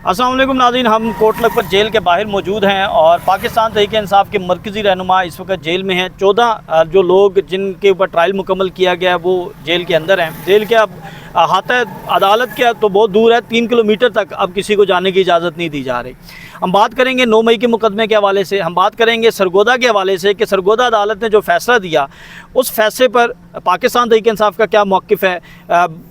अस्सलाम वालेकुम नाज़रीन, हम कोट लखपत जेल के बाहर मौजूद हैं और पाकिस्तान तहरीक इंसाफ के मरकज़ी रहनुमा इस वक्त जेल में हैं। 14 जो लोग जिनके ऊपर ट्रायल मुकम्मल किया गया वो जेल के अंदर हैं। जेल के अब अहाता अदालत के तो बहुत दूर है, 3 किलोमीटर तक अब किसी को जाने की इजाज़त नहीं दी जा रही। हम बात करेंगे 9 मई के मुकदमे के हवाले से, हम बात करेंगे सरगोदा के हवाले से कि सरगोदा अदालत ने जो फ़ैसला दिया उस फैसले पर पाकिस्तान तहरीक इंसाफ का क्या मौक़िफ़ है।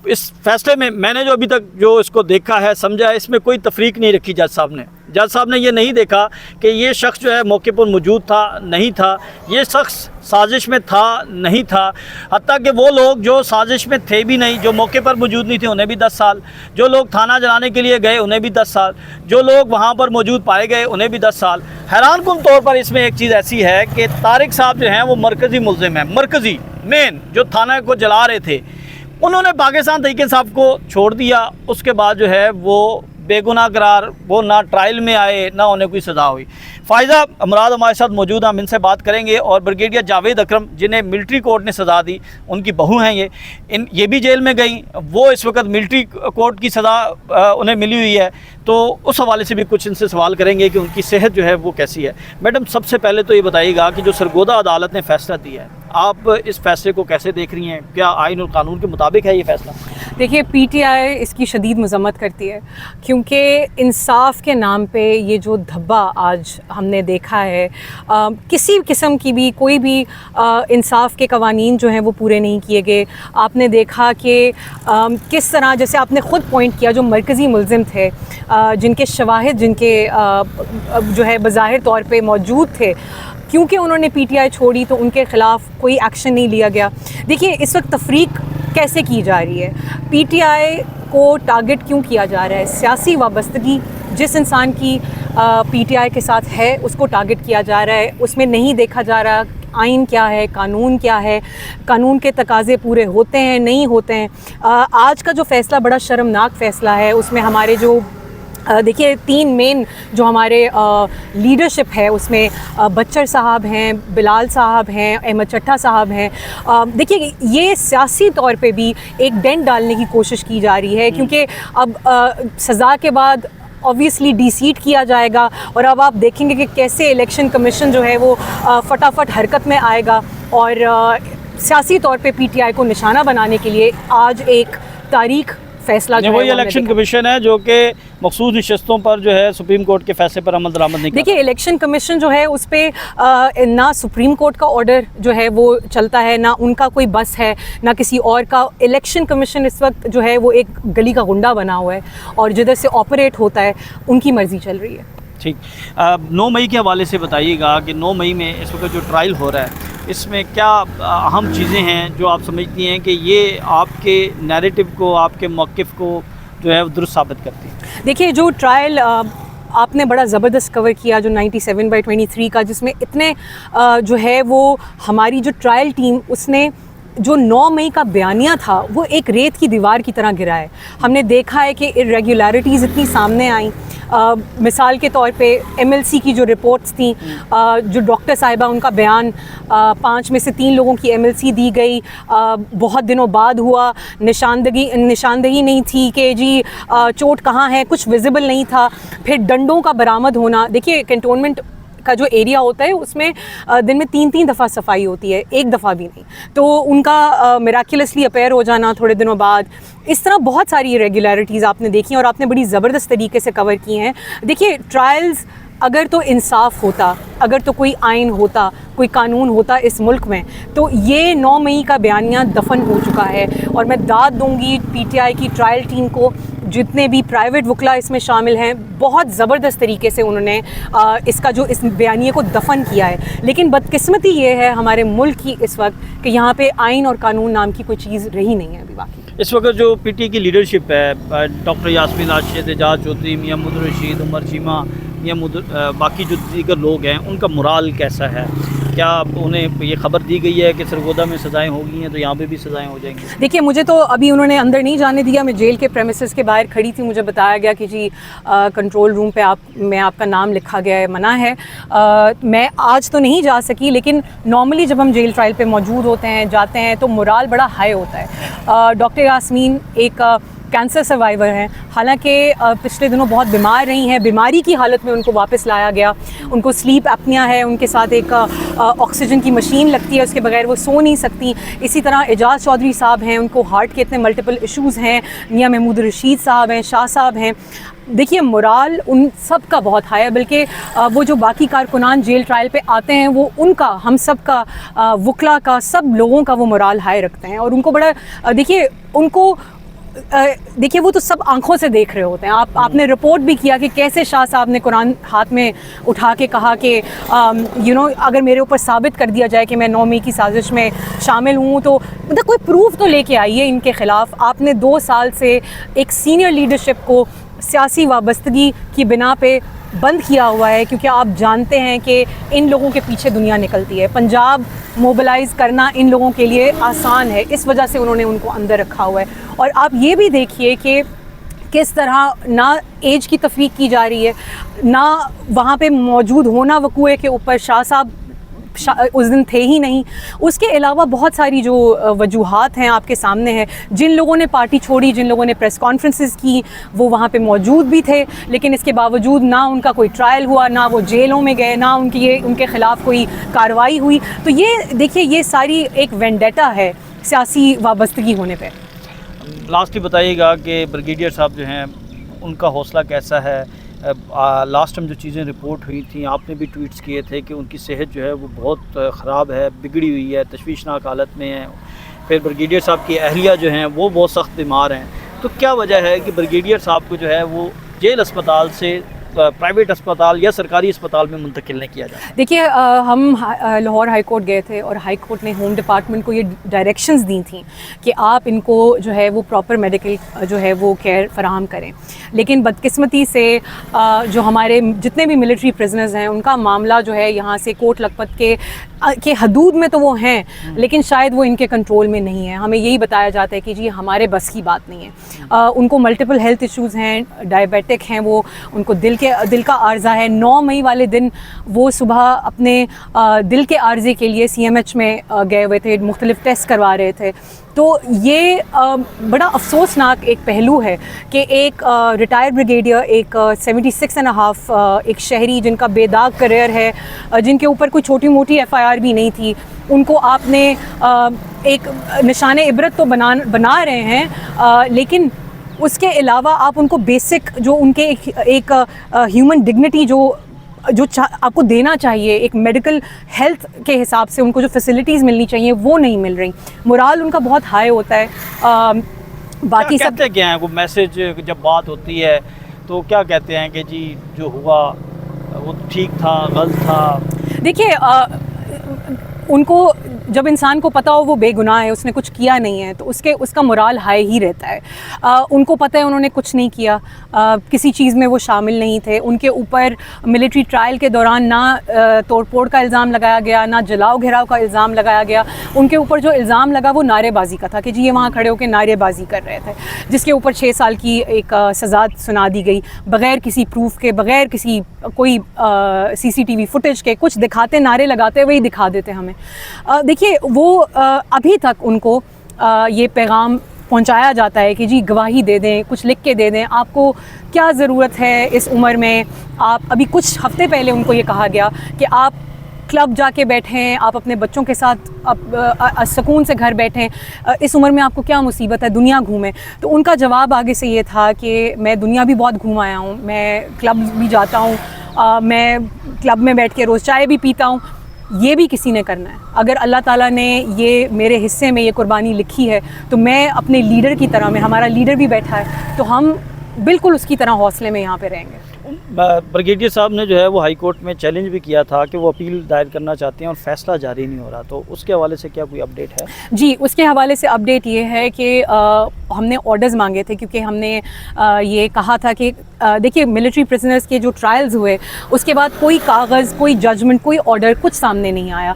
इस फैसले में मैंने जो अभी तक जो इसको देखा है, समझा है, इसमें कोई तफरीक नहीं रखी जज साहब ने। जज साहब ने ये नहीं देखा कि ये शख्स जो है मौके पर मौजूद था नहीं था, ये शख्स साजिश में था नहीं था, हत्ता कि वो लोग जो साजिश में थे भी नहीं, जो मौके पर मौजूद नहीं थे उन्हें भी 10 साल, जो लोग थाना जलाने के लिए गए उन्हें भी 10 साल, जो लोग वहाँ पर मौजूद पाए गए उन्हें भी 10 साल। हैरानकुन तौर पर इसमें एक चीज़ ऐसी है कि तारिक साहब जो हैं वो मरकज़ी मुल्ज़िम हैं, मरकज़ी मेन जो थाना को जला रहे थे, उन्होंने पाकिस्तान तहरीक इंसाफ को छोड़ दिया। उसके बाद जो है वो बेगुनाह करार, वो ना ट्रायल में आए ना उन्हें कोई सज़ा हुई। फ़ायज़ा मुराद हमारे साथ मौजूद हैं, हम इनसे बात करेंगे। और ब्रिगेडियर जावेद अकरम जिन्हें मिलिट्री कोर्ट ने सज़ा दी, उनकी बहू हैं ये भी जेल में गई, वो इस वक्त मिलिट्री कोर्ट की सज़ा उन्हें मिली हुई है, तो उस हवाले से भी कुछ इनसे सवाल करेंगे कि उनकी सेहत जो है वो कैसी है। मैडम, सबसे पहले तो ये बताइएगा कि जो सरगोदा अदालत ने फ़ैसला दिया है, आप इस फ़ैसले को कैसे देख रही हैं? क्या आइन और कानून के मुताबिक है ये फ़ैसला? देखिए, पीटीआई इसकी शदीद मज़म्मत करती है क्योंकि इंसाफ के नाम पे ये जो धब्बा आज हमने देखा है, किसी किस्म की भी कोई भी इंसाफ के कवानीन जो हैं वो पूरे नहीं किए गए। आपने देखा कि किस तरह, जैसे आपने ख़ुद पॉइंट किया, जो मरकज़ी मुल्ज़िम थे, जिनके शवाहिद जिनके जो है बज़ाहिर तौर पे मौजूद थे, क्योंकि उन्होंने पीटीआई छोड़ी तो उनके ख़िलाफ़ कोई एक्शन नहीं लिया गया। देखिए, इस वक्त तफरीक कैसे की जा रही है, पीटीआई को टारगेट क्यों किया जा रहा है? सियासी वाबस्तगी जिस इंसान की पीटीआई के साथ है उसको टारगेट किया जा रहा है, उसमें नहीं देखा जा रहा आइन क्या है, कानून क्या है, कानून के तकाज़े पूरे होते हैं नहीं होते हैं। आज का जो फ़ैसला बड़ा शर्मनाक फ़ैसला है, उसमें हमारे जो देखिए 3 मेन जो हमारे लीडरशिप है उसमें बच्चर साहब हैं, बिलाल साहब हैं, अहमद चट्टा साहब हैं। देखिए, ये सियासी तौर पे भी एक डेंट डालने की कोशिश की जा रही है क्योंकि अब सज़ा के बाद ऑब्वियसली डिसीट किया जाएगा और अब आप देखेंगे कि कैसे इलेक्शन कमीशन जो है वो फटाफट हरकत में आएगा और सियासी तौर पे पीटीआई को निशाना बनाने के लिए आज एक तारीख फैसला जो वही इलेक्शन कमीशन है जो कि मखसूस नशस्तों पर जो है सुप्रीम कोर्ट के फैसले पर अमल दरामद नहीं। देखिए, इलेक्शन कमीशन जो है उस पर ना सुप्रीम कोर्ट का ऑर्डर जो है वो चलता है, ना उनका कोई बस है, ना किसी और का। इलेक्शन कमीशन इस वक्त जो है वो एक गली का गुंडा बना हुआ है और जिधर से ऑपरेट होता है उनकी मर्जी चल रही है। ठीक, 9 मई के हवाले से बताइएगा कि 9 मई में इस वक्त जो ट्रायल हो रहा है इसमें क्या अहम चीज़ें हैं जो आप समझती हैं कि ये आपके नैरेटिव को, आपके मौक़िफ़ को जो है दुरुस्त साबित करती है? देखिए, जो ट्रायल आपने बड़ा ज़बरदस्त कवर किया जो 97/23 का, जिसमें इतने जो है वो हमारी जो ट्रायल टीम उसने जो 9 मई का बयानिया था वो एक रेत की दीवार की तरह गिरा है। हमने देखा है कि इरेगुलरिटीज़ इतनी सामने आई। मिसाल के तौर पे एमएलसी की जो रिपोर्ट्स थी, जो डॉक्टर साहिबा उनका बयान, 5 में से 3 लोगों की एमएलसी दी गई, बहुत दिनों बाद हुआ, निशानदही नहीं थी कि जी चोट कहाँ है, कुछ विजिबल नहीं था। फिर डंडों का बरामद होना। देखिए, कैंटोनमेंट का जो एरिया होता है उसमें दिन में 3-3 दफ़ा सफाई होती है, एक दफ़ा भी नहीं। तो उनका मिराक्युलसली अपेयर हो जाना थोड़े दिनों बाद, इस तरह बहुत सारी इरेगुलरिटीज़ आपने देखी और आपने बड़ी ज़बरदस्त तरीके से कवर की हैं। देखिए, ट्रायल्स अगर तो इंसाफ होता, अगर तो कोई आइन होता, कोई कानून होता इस मुल्क में, तो ये 9 मई का बयानिया दफन हो चुका है। और मैं दाद दूंगी पीटीआई की ट्रायल टीम को, जितने भी प्राइवेट वकला इसमें शामिल हैं, बहुत ज़बरदस्त तरीके से उन्होंने इसका जो इस बयानिए को दफन किया है। लेकिन बदकिस्मती ये है हमारे मुल्क की इस वक्त कि यहाँ पे आइन और कानून नाम की कोई चीज़ रही नहीं है अभी बाकी। इस वक्त जो पीटी की लीडरशिप है, डॉक्टर यास्मीन राशिद, एजाज चौधरी, मियां मुदर रशीद, उमर चीमा, बाकी जो दीगर लोग हैं, उनका मोराल कैसा है? क्या उन्हें ये खबर दी गई है कि सरगोदा में सज़ाएं होगी हैं तो यहाँ पे भी सज़ाएं हो जाएंगी? देखिए, मुझे तो अभी उन्होंने अंदर नहीं जाने दिया। मैं जेल के प्रेमिसेस के बाहर खड़ी थी, मुझे बताया गया कि जी कंट्रोल रूम पे में आपका नाम लिखा गया है, मना है। मैं आज तो नहीं जा सकी, लेकिन नॉर्मली जब हम जेल ट्रायल पे मौजूद होते हैं, जाते हैं, तो मोराल बड़ा हाई होता है। डॉक्टर यास्मीन एक कैंसर सर्वाइवर हैं, हालांकि पिछले दिनों बहुत बीमार रही हैं, बीमारी की हालत में उनको वापस लाया गया। उनको स्लीप एपनिया है, उनके साथ एक ऑक्सीजन की मशीन लगती है, उसके बगैर वो सो नहीं सकती। इसी तरह एजाज चौधरी साहब हैं, उनको हार्ट के इतने मल्टीपल इश्यूज़ हैं। मियां महमूद रशीद साहब हैं, शाह साहब हैं। देखिए मोराल उन सब का बहुत हाई है, बल्कि वो जो बाकी कारकुनान जेल ट्रायल पे आते हैं वो उनका, हम सब का, वकला का, सब लोगों का वो मोराल हाई रखते हैं। और उनको बड़ा देखिए उनको देखिए वो तो सब आंखों से देख रहे होते हैं। आपने रिपोर्ट भी किया कि कैसे शाह साहब ने कुरान हाथ में उठा के कहा कि अगर मेरे ऊपर साबित कर दिया जाए कि मैं 9 मई की साजिश में शामिल हूँ तो मतलब कोई प्रूफ तो लेके आइए इनके ख़िलाफ़। आपने 2 साल से एक सीनियर लीडरशिप को सियासी वाबस्तगी की बिना पे बंद किया हुआ है, क्योंकि आप जानते हैं कि इन लोगों के पीछे दुनिया निकलती है। पंजाब मोबिलाइज़ करना इन लोगों के लिए आसान है, इस वजह से उन्होंने उनको अंदर रखा हुआ है। और आप ये भी देखिए कि किस तरह ना एज की तफरीक की जा रही है, ना वहाँ पे मौजूद होना वकूए के ऊपर। शाह साहब उस दिन थे ही नहीं। उसके अलावा बहुत सारी जो वजूहात हैं आपके सामने हैं। जिन लोगों ने पार्टी छोड़ी, जिन लोगों ने प्रेस कॉन्फ्रेंसेस की, वो वहाँ पे मौजूद भी थे, लेकिन इसके बावजूद ना उनका कोई ट्रायल हुआ, ना वो जेलों में गए, ना उनके ख़िलाफ़ कोई कार्रवाई हुई। तो ये देखिए ये सारी एक वेंडेटा है सियासी वाबस्तगी होने पे। लास्ट ही बताइएगा कि ब्रिगेडियर साहब जो हैं उनका हौसला कैसा है? लास्ट टाइम जो चीज़ें रिपोर्ट हुई थी, आपने भी ट्वीट्स किए थे कि उनकी सेहत जो है वो बहुत ख़राब है, बिगड़ी हुई है, तशवीशनाक हालत में है। फिर ब्रिगेडियर साहब की अहलिया जो हैं वो बहुत सख्त बीमार हैं। तो क्या वजह है कि ब्रिगेडियर साहब को जो है वो जेल अस्पताल से प्राइवेट अस्पताल या सरकारी अस्पताल में मुंतकिल नहीं किया जाए? देखिए हम लाहौर हाई कोर्ट गए थे और हाई कोर्ट ने होम डिपार्टमेंट को ये डायरेक्शंस दी थी कि आप इनको जो है वो प्रॉपर मेडिकल जो है वो केयर फराहम करें। लेकिन बदकिस्मती से जो हमारे जितने भी मिलिट्री प्रिजनर्स हैं उनका मामला जो है यहाँ से कोट लखपत के हदूद में तो वो हैं, लेकिन शायद वो इनके कंट्रोल में नहीं है। हमें यही बताया जाता है कि जी हमारे बस की बात नहीं है। उनको मल्टीपल हेल्थ इश्यूज़ हैं, डायबिटिक हैं, वो उनको दिल का आर्जा है। 9 मई वाले दिन वो सुबह अपने दिल के आर्जे के लिए CMH में गए हुए थे, मुख्तलिफ टेस्ट करवा रहे थे। तो ये बड़ा अफसोसनाक एक पहलू है कि एक रिटायर्ड ब्रिगेडियर, एक 76.5 एक शहरी जिनका बेदाग करियर है, जिनके ऊपर कोई छोटी मोटी FIR भी नहीं थी, उनको आपने एक निशाने इबरत तो बना रहे हैं, लेकिन उसके अलावा आप उनको बेसिक जो उनके एक ह्यूमन डिग्निटी जो आपको देना चाहिए, एक मेडिकल हेल्थ के हिसाब से उनको जो फैसिलिटीज़ मिलनी चाहिए वो नहीं मिल रही। मोराल उनका बहुत हाई होता है। बाकी सब कहते क्या हैं वो मैसेज जब बात होती है तो क्या कहते हैं कि जी जो हुआ वो ठीक था, गलत था? देखिए उनको जब इंसान को पता हो वो बेगुनाह है, उसने कुछ किया नहीं है, तो उसका मोराल हाई ही रहता है। उनको पता है उन्होंने कुछ नहीं किया, किसी चीज़ में वो शामिल नहीं थे। उनके ऊपर मिलिट्री ट्रायल के दौरान ना तोड़फोड़ का इल्ज़ाम लगाया गया, ना जलाओ घेराव का इल्ज़ाम लगाया गया। उनके ऊपर जो इल्ज़ाम लगा वो नारेबाजी का था कि जी ये वहाँ खड़े होकर नारेबाजी कर रहे थे, जिसके ऊपर 6 साल की एक सज़ा सुना दी गई, बग़ैर किसी प्रूफ के, बग़ैर किसी कोई CCTV फुटेज के। कुछ दिखाते, नारे लगाते हुए ही दिखा देते हमें। देखिए वो अभी तक उनको ये पैगाम पहुंचाया जाता है कि जी गवाही दे दें, कुछ लिख के दे दें, आपको क्या ज़रूरत है इस उम्र में। आप अभी कुछ हफ्ते पहले उनको ये कहा गया कि आप क्लब जाके बैठें, आप अपने बच्चों के साथ सुकून से घर बैठें, इस उम्र में आपको क्या मुसीबत है, दुनिया घूमें। तो उनका जवाब आगे से ये था कि मैं दुनिया भी बहुत घूम आया हूँ, मैं क्लब भी जाता हूँ, मैं क्लब में बैठ के रोज़ चाय भी पीता हूँ। ये भी किसी ने करना है। अगर अल्लाह ताला ने ये मेरे हिस्से में ये कुर्बानी लिखी है तो मैं अपने लीडर की तरह, में हमारा लीडर भी बैठा है तो हम बिल्कुल उसकी तरह हौसले में यहाँ पे रहेंगे। ब्रिगेडियर साहब ने जो है वो हाई कोर्ट में चैलेंज भी किया था कि वो अपील दायर करना चाहते हैं और फैसला जारी नहीं हो रहा, तो उसके हवाले से क्या कोई अपडेट है? जी, उसके हवाले से अपडेट ये है कि हमने ऑर्डर्स मांगे थे, क्योंकि हमने ये कहा था कि देखिए मिलिट्री प्रिजनर्स के जो ट्रायल्स हुए उसके बाद कोई कागज़, कोई जजमेंट, कोई ऑर्डर कुछ सामने नहीं आया।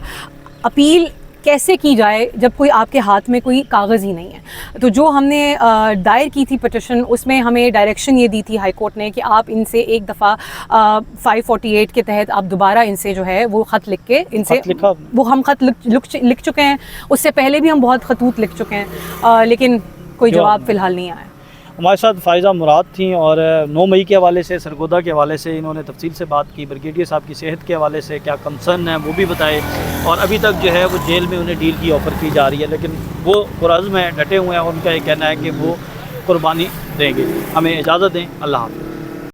अपील कैसे की जाए जब कोई आपके हाथ में कोई कागज़ ही नहीं है? तो जो हमने दायर की थी पिटिशन, उसमें हमें डायरेक्शन ये दी थी हाई कोर्ट ने कि आप इनसे एक दफ़ा 548 के तहत आप दोबारा इनसे जो है वो ख़त लिख के इनसे, वो हम ख़त लिख चुके हैं, उससे पहले भी हम बहुत खतूत लिख चुके हैं, लेकिन कोई जवाब फ़िलहाल नहीं आया। हमारे साथ फ़ायज़ा मुराद थी और 9 मई के हवाले से, सरगोदा के हवाले से इन्होंने तफसील से बात की। ब्रिगेडियर साहब की सेहत के हवाले से क्या कंसर्न है वो भी बताए, और अभी तक जो है वो जेल में उन्हें डील की ऑफ़र की जा रही है, लेकिन वो पुरज़्म है, डटे हुए हैं और उनका ये कहना है कि वो कुर्बानी देंगे। हमें इजाज़त दें। अल्लाह हाफ़िज़।